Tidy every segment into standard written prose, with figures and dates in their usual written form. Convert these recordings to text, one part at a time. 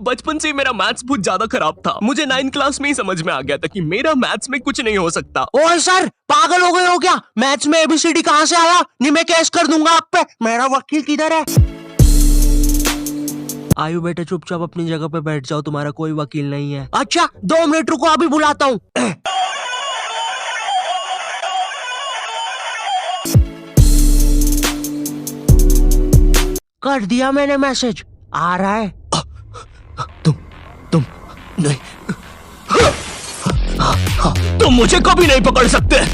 बचपन से मेरा मैथ्स बहुत ज्यादा खराब था। मुझे 9th क्लास में ही समझ में आ गया था कि मेरा मैथ्स में कुछ नहीं हो सकता। ओए सर, पागल हो गए हो क्या? मैथ्स में एबीसीडी कहाँ से आया? नहीं, मैं केस कर दूंगा आप पे। मेरा वकील किधर है? आयु बेटे, चुपचाप अपनी जगह पे बैठ जाओ, तुम्हारा कोई वकील नहीं है। अच्छा 2 मिनट रुको, अभी बुलाता हूँ। कर दिया मैंने मैसेज, आ रहा है। तुम नहीं, तुम मुझे कभी नहीं पकड़ सकते।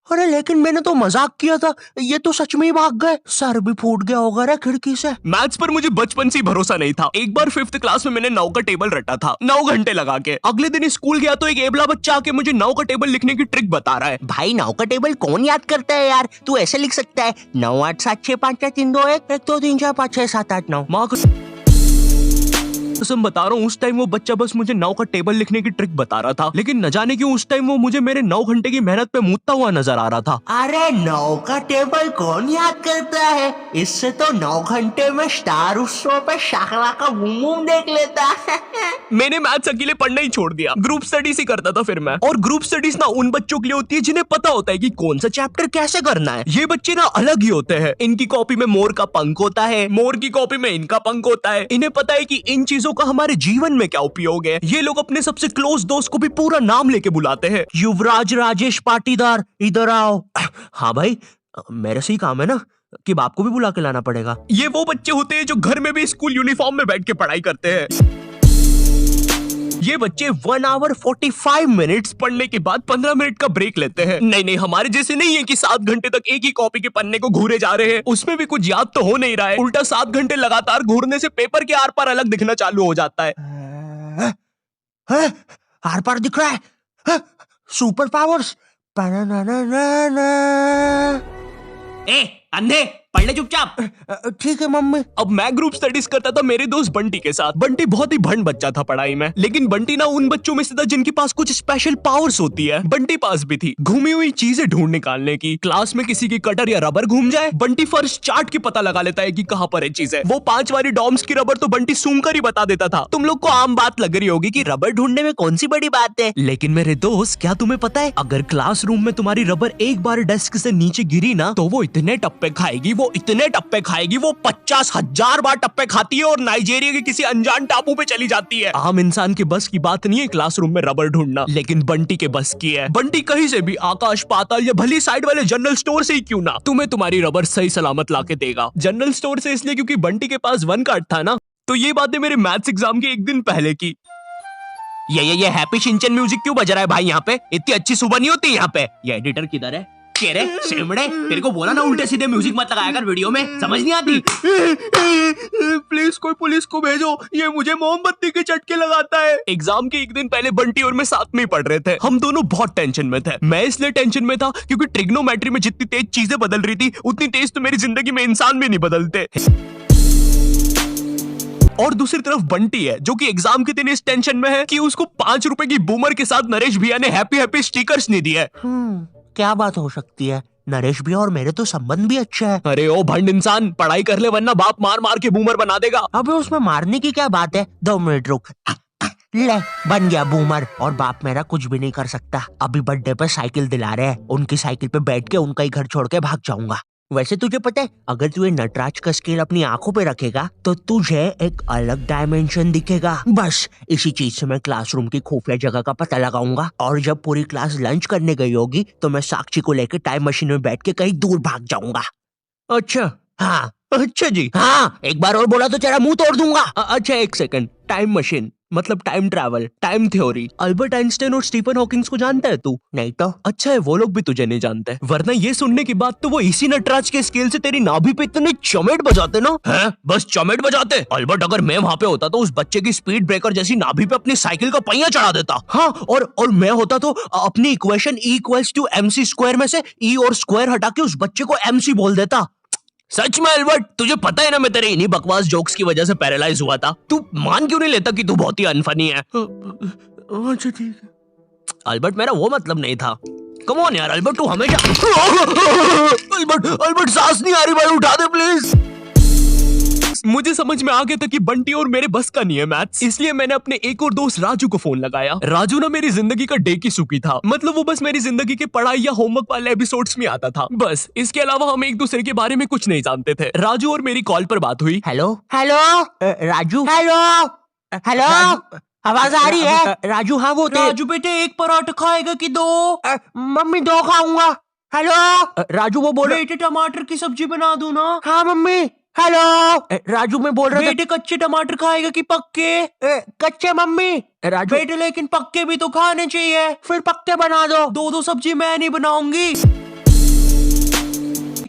अरे लेकिन मैंने तो मजाक किया था, ये तो सच में ही भाग गए। सर भी फूट गया होगा रे खिड़की से। मैथ्स पर मुझे बचपन से ही भरोसा नहीं था। एक बार 5th क्लास में मैंने 9 का टेबल रटा था, 9 घंटे लगा के। अगले दिन स्कूल गया तो एक एबला बच्चा आके मुझे 9 का टेबल लिखने की ट्रिक बता रहा है। भाई 9 का टेबल कौन याद करता है यार? तू ऐसे लिख सकता है 9 8 7 6 5 4 3 2 1 1 2 3 4 5 6 7 8 9। माँ कसम बता रहा हूँ, उस टाइम वो बच्चा बस मुझे 9 का टेबल लिखने की ट्रिक बता रहा था, लेकिन न जाने क्यों उस टाइम वो मुझे मेरे 9 घंटे की मेहनत पे मूतता हुआ नजर आ रहा था। अरे 9 का टेबल कौन याद करता है? इससे तो 9 घंटे में स्टार उत्सव पे शाकला का बूम बूम देख लेता है। मैंने मैथ्स अकेले पढ़ना ही छोड़ दिया, ग्रुप स्टडीज ही करता था फिर मैं। और ग्रुप स्टडीज ना उन बच्चों के लिए होती है जिन्हें पता होता है कि कौन सा चैप्टर कैसे करना है। ये बच्चे ना अलग ही होते हैं। इनकी कॉपी में मोर का पंख होता है, मोर की कॉपी में इनका पंख होता है। इन्हें पता है कि इन चीजों का हमारे जीवन में क्या उपयोग है। ये लोग अपने सबसे क्लोज दोस्त को भी पूरा नाम लेके बुलाते हैं। युवराज राजेश पाटीदार, इधर आओ। हाँ भाई, मेरे से ही काम है ना कि बाप को भी बुला के लाना पड़ेगा। ये वो बच्चे होते हैं जो घर में भी स्कूल यूनिफॉर्म में बैठ के पढ़ाई करते हैं। ये बच्चे 1 आवर 45 मिनट्स पढ़ने के बाद 15 मिनट का ब्रेक लेते हैं। नहीं, हमारे जैसे नहीं है कि 7 घंटे तक एक ही कॉपी के पन्ने को घूरे जा रहे हैं। उसमें भी कुछ याद तो हो नहीं रहा है। उल्टा 7 घंटे लगातार घूरने से पेपर के आर पार अलग दिखना चालू हो जाता है। आर पार दिख रहा है। Super powers. ए अंधे, पढ़ ले चुपचाप। ठीक है मम्मी। अब मैं ग्रुप स्टडीज करता था मेरे दोस्त बंटी के साथ। बंटी बहुत ही भंड बच्चा था पढ़ाई में, लेकिन बंटी ना उन बच्चों में से था जिनके पास कुछ स्पेशल पावर्स होती है। बंटी पास भी थी घूमी हुई चीजें ढूंढ निकालने की। क्लास में किसी की कटर या रबर घूम जाए, बंटी फर्श चाट के पता लगा लेता है कि कहाँ पर है चीजें। वो 5 वाली डॉम्स की रबर तो बंटी सूंघ कर ही बता देता था। तुम लोग को आम बात लग रही होगी कि रबर ढूंढने में कौन सी बड़ी बात है, लेकिन मेरे दोस्त क्या तुम्हें पता है, अगर क्लासरूम में तुम्हारी रबर एक बार डेस्क से नीचे गिरी ना तो वो इतने टप्पे खाएगी, वो इतने टप्पे खाएगी, वो 50,000 बार टप्पे खाती है और नाइजीरिया के किसी अनजान टापू पे चली जाती है। आम इंसान के बस की बात नहीं है क्लासरूम में रबर ढूंढना, लेकिन बंटी के बस की है। बंटी कहीं से भी, आकाश पाताल या भली साइड वाले जनरल स्टोर से ही क्यों ना, तुम्हें तुम्हारी रबर सही सलामत लाके देगा। जनरल स्टोर से इसलिए क्योंकि बंटी के पास 1 कार्ड था ना। तो ये बातें मेरे मैथ्स एग्जाम के एक दिन पहले की। ये हैप्पी शिनचैन म्यूजिक क्यों बज रहा है भाई यहाँ पे? इतनी अच्छी सुबह नहीं होती यहाँ पे। ये एडिटर किधर है? रे सेमड़े, तेरे को बोला ना उल्टे सीधे म्यूजिक मत लगाया कर वीडियो में, समझ नहीं आती। प्लीज कोई पुलिस को भेजो, ये मुझे मोमबत्ती के चटके लगाता है। एग्जाम के एक दिन पहले बंटी और मैं साथ में ही पढ़ रहे थे। हम दोनों बहुत टेंशन में थे। मैं इसलिए टेंशन में था क्योंकि ट्रिग्नोमेट्री में जितनी तेज चीजें बदल रही थी उतनी तेज तो मेरी जिंदगी में इंसान भी नहीं बदलते। और दूसरी तरफ बंटी है जो कि एग्जाम के दिन इस टेंशन में है कि उसको 5 रुपए की बूमर के साथ नरेश भैया ने हैप्पी हैप्पी स्टिकर्स नहीं दिए। क्या बात हो सकती है? नरेश भैया और मेरे तो संबंध भी अच्छे हैं। अरे ओ भंड इंसान, पढ़ाई कर ले वरना बाप मार मार के बूमर बना देगा। अबे उसमें मारने की क्या बात है? 2 मिनट रुक। ले, बन गया बूमर और बाप मेरा कुछ भी नहीं कर सकता। अभी बर्थडे पे साइकिल दिला रहे हैं, उनकी साइकिल पे बैठ के उनका ही घर छोड़ के भाग जाऊंगा। वैसे तुझे पता है, अगर तू ये नटराज का स्केल अपनी आंखों पे रखेगा तो तुझे एक अलग डायमेंशन दिखेगा। बस इसी चीज से मैं क्लासरूम की खुफिया जगह का पता लगाऊंगा और जब पूरी क्लास लंच करने गई होगी तो मैं साक्षी को लेकर टाइम मशीन में बैठ के कहीं दूर भाग जाऊंगा। अच्छा, हाँ अच्छा जी, हाँ, एक बार और बोला तो तेरा मुंह तोड़ दूंगा। अच्छा एक सेकंड, टाइम मशीन मतलब time travel, time theory, Albert Einstein और स्टीफन हॉकिंग्स को जानता है तू? नहीं तो। अच्छा है वो लोग भी तुझे नहीं जानते, वरना ये सुनने के बाद तो वो इसी नटराज के स्केल से तेरी नाभि पे इतने चमेट बजाते ना। हैं? बस चमेट बजाते। अल्बर्ट अगर मैं वहाँ पे होता तो उस बच्चे की स्पीड ब्रेकर जैसी नाभि पे अपनी साइकिल का पहिया चढ़ा देता। हाँ, और मैं होता तो अपनी इक्वेशन E=mc² में से E और स्क्वायर हटा के उस बच्चे को MC बोल देता। सच में अल्बर्ट, तुझे पता है ना मैं तेरे इन्हीं बकवास जोक्स की वजह से पैरालाइज हुआ था। तू मान क्यों नहीं लेता कि तू बहुत ही अनफनी है? अच्छा ठीक है। अल्बर्ट मेरा वो मतलब नहीं था। कम ऑन यार अल्बर्ट, तू हमेशा अल्बर्ट सांस नहीं आ रही भाई, उठा दे प्लीज। मैथ्स। मुझे समझ में आ गया था कि बंटी और मेरे बस का नहीं है मैथ्स, इसलिए मैंने अपने एक और दोस्त राजू को फोन लगाया। राजू ना मेरी जिंदगी का डेकी सुकी था, मतलब वो बस मेरी जिंदगी के पढ़ाई या होमवर्क वाले एपिसोड्स में आता था, बस। इसके अलावा हम एक दूसरे के बारे में कुछ नहीं जानते थे। राजू और मेरी कॉल पर बात हुई। Hello hello Raju, hello hello, आवाज आ रही है? राजू, हाँ वो राजू बेटे, एक पराठा खाएगा कि दो? मम्मी 2 खाऊंगा। हेलो राजू, वो बोल बेटे टमाटर की सब्जी बना दूं ना? हाँ मम्मी। हेलो राजू, मैं बोल रहा था बेटे कच्चे टमाटर खाएगा कि पक्के? कच्चे मम्मी। राजू बेटे लेकिन पक्के भी तो खाने चाहिए। फिर पक्के बना दो। दो सब्जी मैं नहीं बनाऊंगी।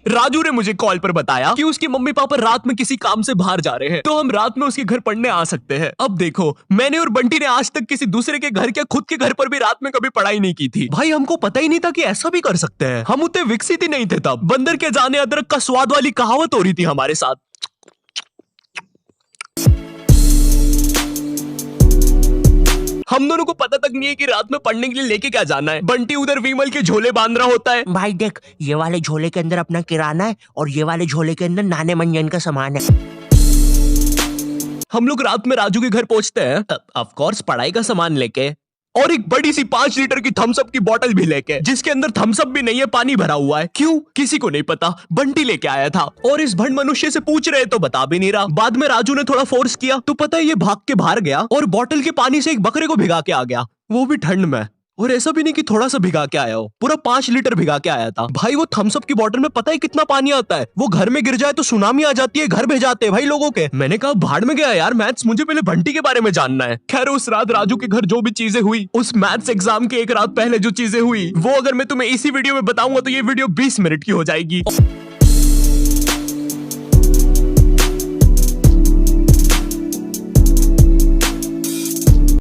राजू ने मुझे कॉल पर बताया कि उसके मम्मी पापा रात में किसी काम से बाहर जा रहे हैं, तो हम रात में उसके घर पढ़ने आ सकते हैं। अब देखो, मैंने और बंटी ने आज तक किसी दूसरे के घर क्या खुद के घर पर भी रात में कभी पढ़ाई नहीं की थी। भाई हमको पता ही नहीं था कि ऐसा भी कर सकते हैं। हम उतने विकसित ही नहीं थे तब। बंदर के जाने अदरक का स्वाद वाली कहावत हो रही थी हमारे साथ। हम दोनों को पता तक नहीं है कि रात में पढ़ने के लिए लेके क्या जाना है। बंटी उधर विमल के झोले बांध रहा होता है। भाई देख, ये वाले झोले के अंदर अपना किराना है और ये वाले झोले के अंदर नाने मंजन का सामान है। हम लोग रात में राजू के घर पहुंचते हैं, ऑफ कोर्स पढ़ाई का सामान लेके, और एक बड़ी सी 5 लीटर की थम्स अप की बोतल भी लेके, जिसके अंदर थम्स अप भी नहीं है, पानी भरा हुआ है। क्यों? किसी को नहीं पता, बंटी लेके आया था। और इस भंड मनुष्य से पूछ रहे तो बता भी नहीं रहा। बाद में राजू ने थोड़ा फोर्स किया तो पता है ये भाग के बाहर गया और बोतल के पानी से एक बकरे को भिगा के आ गया, वो भी ठंड में। और ऐसा भी नहीं कि थोड़ा सा भिगा के आया हो, पूरा 5 लीटर भिगा के आया था। भाई वो थम्स अप की बोतल में पता है कितना पानी आता है? वो घर में गिर जाए तो सुनामी आ जाती है, घर भेजाते हैं भाई लोगों के। मैंने कहा भाड़ में गया यार मैथ्स, मुझे पहले बंटी के बारे में जानना है। खैर उस रात राजू के घर जो भी चीजें हुई, उस मैथ्स एग्जाम के एक रात पहले जो चीजें हुई, वो अगर मैं तुम्हें इसी वीडियो में बताऊंगा तो ये वीडियो 20 मिनट की हो जाएगी।